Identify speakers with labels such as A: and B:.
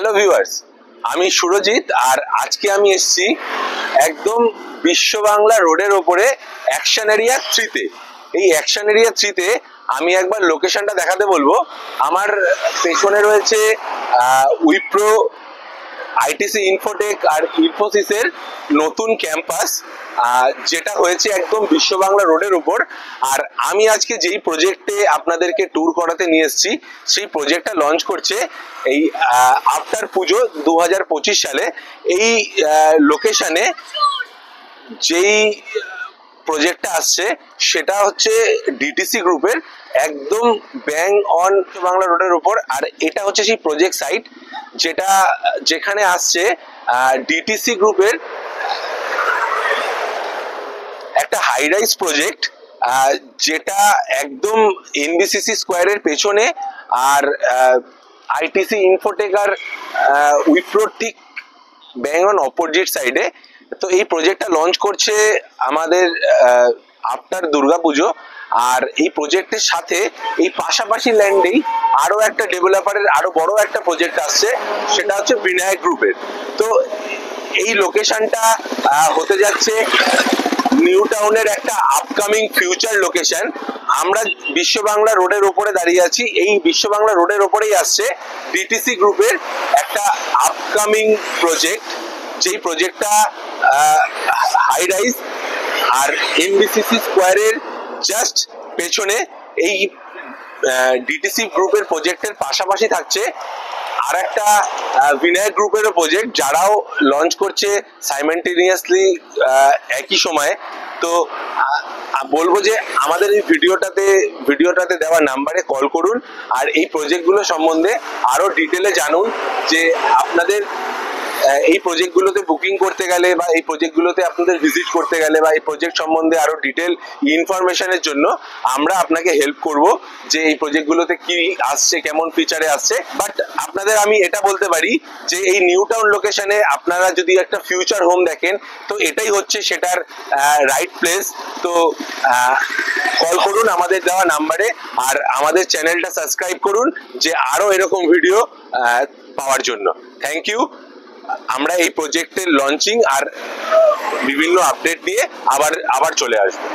A: Hello viewers, আমি সুরজিৎ আর আজকে আমি এসেছি একদম বিশ্ব বাংলা রোডের ওপরে অ্যাকশন এরিয়া 3-তে। এই অ্যাকশন এরিয়া 3-তে আমি একবার লোকেশনটা দেখাতে বলবো। আমার পেছনে রয়েছে উইপ্রো, আইটিসি ইনফোটেক আর ইনফোসিসের নতুন ক্যাম্পাস, যেটা হয়েছে একদম বিশ্ব বাংলা রোডের উপর। আর আমি আজকে যেই প্রজেক্টে আপনাদেরকে ট্যুর করাতে নিয়ে এসেছি সেই প্রজেক্টটা লঞ্চ করছে এই আফটার পুজো 2025 সালে। এই লোকেশনে যেই প্রজেক্টটা আসছে সেটা হচ্ছে ডিটিসি গ্রুপের, একদম ব্যাং অন বাংলা রোডের উপর। আর এটা হচ্ছে সেই প্রজেক্ট সাইট যেখানে আসছে ডিটিসি গ্রুপের একটা হাই রাইজ প্রজেক্ট, যেটা একদম এনবিসিসি স্কোয়ারের পেছনে আর আইটিসি ইনফোটেক আর উইপ্রো ঠিক ব্যাং অন অপোজিট সাইডে। তো এই প্রজেক্টটা লঞ্চ করছে আমাদের আফটার দুর্গাপুজো। আর এই প্রজেক্টের সাথে এই পাশাপাশি ল্যান্ডেই আরো একটা ডেভেলপারের আরো বড় একটা প্রজেক্ট আসছে, সেটা হচ্ছে বিনায়ক গ্রুপের। তো এই লোকেশনটা হতে যাচ্ছে নিউ টাউনের একটা আপকামিং ফিউচার লোকেশন। আমরা বিশ্ব বাংলা রোডের ওপরে দাঁড়িয়ে আছি। এই বিশ্ব বাংলা রোডের ওপরেই আসছে ডিটিসি গ্রুপের একটা আপকামিং প্রজেক্ট, যেই প্রজেক্টটা হাই রাইজ আর এনবিসিসি স্কোয়ারের জাস্ট পেছনে। এই ডিটিসি গ্রুপের প্রজেক্টের পাশাপাশি থাকছে আর একটা বিনায়ক গ্রুপেরও প্রজেক্ট, যারাও লঞ্চ করছে সাইমেন্টেনিয়াসলি একই সময়ে। তো বলবো যে আমাদের এই ভিডিওটাতে দেওয়া নাম্বারে কল করুন আর এই প্রজেক্টগুলো সম্বন্ধে আরো ডিটেলে জানুন। যে আপনাদের এই প্রজেক্টগুলোতে বুকিং করতে গেলে বা এই প্রজেক্টগুলোতে আপনাদের ভিজিট করতে গেলে বা এই প্রজেক্ট সম্বন্ধে আরো ডিটেল ইনফরমেশনের জন্য আমরা আপনাকে হেল্প করব যে এই প্রজেক্টগুলোতে কি আসছে, কেমন ফিচারে আসছে। বাট আপনাদের আমি এটা বলতে পারি যে এই নিউ টাউন লোকেশনে আপনারা যদি একটা ফিউচার হোম দেখেন তো এটাই হচ্ছে সেটার রাইট প্লেস। তো কল করুন আমাদের দেওয়া নাম্বারে আর আমাদের চ্যানেলটা সাবস্ক্রাইব করুন যে আরো এরকম ভিডিও পাওয়ার জন্য। Thank you. আমরা এই প্রজেক্টের লঞ্চিং আর বিভিন্ন আপডেট নিয়ে আবার চলে আসবো।